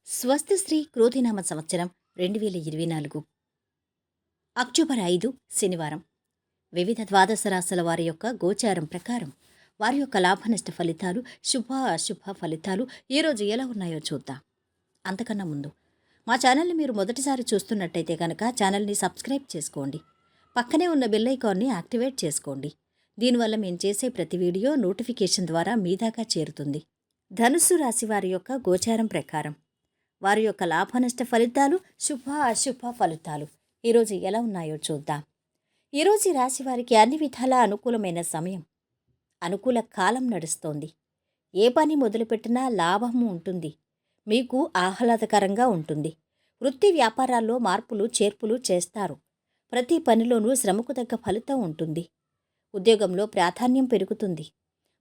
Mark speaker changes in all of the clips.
Speaker 1: స్వస్తిశ్రీ క్రోధినామ సంవత్సరం 2024 అక్టోబర్ 5 శనివారం. వివిధ ద్వాదశ రాశుల వారి యొక్క గోచారం ప్రకారం వారి యొక్క లాభనష్ట ఫలితాలు, శుభ అశుభ ఫలితాలు ఈరోజు ఎలా ఉన్నాయో చూద్దాం. అంతకన్నా ముందు మా ఛానల్ని మీరు మొదటిసారి చూస్తున్నట్టయితే కనుక ఛానల్ని సబ్స్క్రైబ్ చేసుకోండి. పక్కనే ఉన్న బెల్ ఐకాన్ని యాక్టివేట్ చేసుకోండి. దీనివల్ల మేము చేసే ప్రతి వీడియో నోటిఫికేషన్ ద్వారా మీ దాకా చేరుతుంది. ధనుస్సు రాశి వారి యొక్క గోచారం ప్రకారం వారి యొక్క లాభనష్ట ఫలితాలు, శుభ అశుభ ఫలితాలు ఈరోజు ఎలా ఉన్నాయో చూద్దాం. ఈరోజు ఈ రాశి వారికి అన్ని విధాలా అనుకూలమైన సమయం, అనుకూల కాలం నడుస్తోంది. ఏ పని మొదలుపెట్టినా లాభము ఉంటుంది, మీకు ఆహ్లాదకరంగా ఉంటుంది. వృత్తి వ్యాపారాల్లో మార్పులు చేర్పులు చేస్తారు. ప్రతి పనిలోనూ శ్రమకు తగ్గ ఫలితం ఉంటుంది. ఉద్యోగంలో ప్రాధాన్యం పెరుగుతుంది.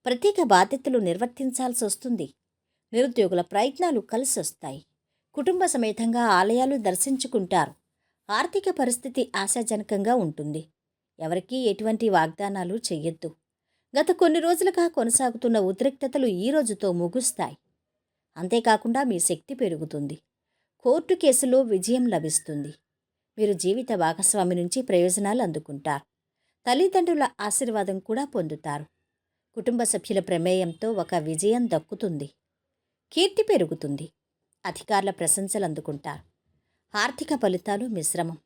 Speaker 1: ప్రత్యేక బాధ్యతలు నిర్వర్తించాల్సి వస్తుంది. నిరుద్యోగుల ప్రయత్నాలు కలిసొస్తాయి. కుటుంబ సమేతంగా ఆలయాలు దర్శించుకుంటారు. ఆర్థిక పరిస్థితి ఆశాజనకంగా ఉంటుంది. ఎవరికీ ఎటువంటి వాగ్దానాలు చెయ్యొద్దు. గత కొన్ని రోజులుగా కొనసాగుతున్న ఉద్రిక్తతలు ఈ రోజుతో ముగుస్తాయి. అంతేకాకుండా మీ శక్తి పెరుగుతుంది. కోర్టు కేసులో విజయం లభిస్తుంది. మీరు జీవిత భాగస్వామి నుంచి ప్రయోజనాలు అందుకుంటారు. తల్లిదండ్రుల ఆశీర్వాదం కూడా పొందుతారు. కుటుంబ సభ్యుల ప్రమేయంతో ఒక విజయం దక్కుతుంది. కీర్తి పెరుగుతుంది. అధికారుల ప్రశంసలు అందుకుంటారు. ఆర్థిక ఫలితాలు మిశ్రమం.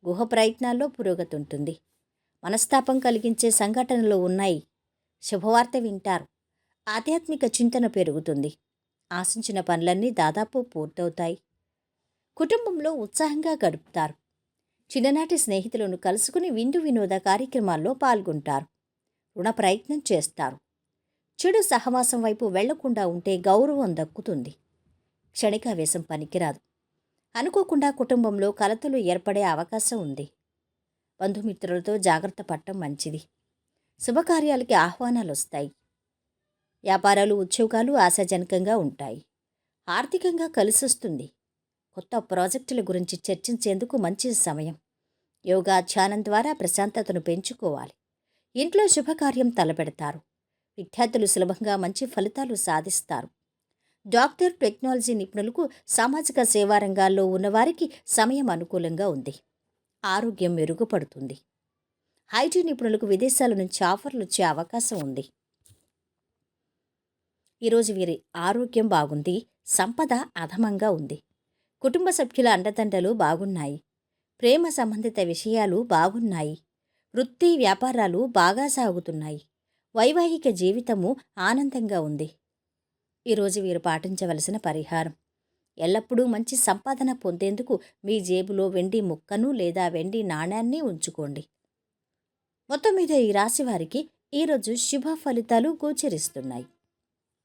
Speaker 1: గృహ ప్రయత్నాల్లో పురోగతి ఉంటుంది. మనస్తాపం కలిగించే సంఘటనలు ఉన్నాయి. శుభవార్త వింటారు. ఆధ్యాత్మిక చింతన పెరుగుతుంది. ఆశించిన పనులన్నీ దాదాపు పూర్తవుతాయి. కుటుంబంలో ఉత్సాహంగా గడుపుతారు. చిన్ననాటి స్నేహితులను కలుసుకుని విందు వినోద కార్యక్రమాల్లో పాల్గొంటారు. రుణ ప్రయత్నం చేస్తారు. చెడు సహవాసం వైపు వెళ్లకుండా ఉంటే గౌరవం దక్కుతుంది. క్షణికావేశం పనికిరాదు. అనుకోకుండా కుటుంబంలో కలతలు ఏర్పడే అవకాశం ఉంది. బంధుమిత్రులతో జాగ్రత్త పడటం మంచిది. శుభకార్యాలకి ఆహ్వానాలు వస్తాయి. వ్యాపారాలు, ఉద్యోగాలు ఆశాజనకంగా ఉంటాయి. ఆర్థికంగా కలిసొస్తుంది. కొత్త ప్రాజెక్టుల గురించి చర్చించేందుకు మంచి సమయం. యోగా, ధ్యానం ద్వారా ప్రశాంతతను పెంచుకోవాలి. ఇంట్లో శుభకార్యం తలపెడతారు. విద్యార్థులు సులభంగా మంచి ఫలితాలు సాధిస్తారు. డాక్టర్, టెక్నాలజీ నిపుణులకు, సామాజిక సేవా రంగాల్లో ఉన్నవారికి సమయం అనుకూలంగా ఉంది. ఆరోగ్యం మెరుగుపడుతుంది. ఐటీ నిపుణులకు విదేశాల నుంచి ఆఫర్లు వచ్చే అవకాశం ఉంది. ఈరోజు వీరి ఆరోగ్యం బాగుంది. సంపద అధమంగా ఉంది. కుటుంబ సభ్యుల అండదండలు బాగున్నాయి. ప్రేమ సంబంధిత విషయాలు బాగున్నాయి. వృత్తి వ్యాపారాలు బాగా సాగుతున్నాయి. వైవాహిక జీవితము ఆనందంగా ఉంది. ఈరోజు వీరు పాటించవలసిన పరిహారం: ఎల్లప్పుడూ మంచి సంపాదన పొందేందుకు మీ జేబులో వెండి ముక్కను లేదా వెండి నాణ్యాన్ని ఉంచుకోండి. మొత్తం మీద ఈ రాశి వారికి ఈరోజు శుభ ఫలితాలు గోచరిస్తున్నాయి.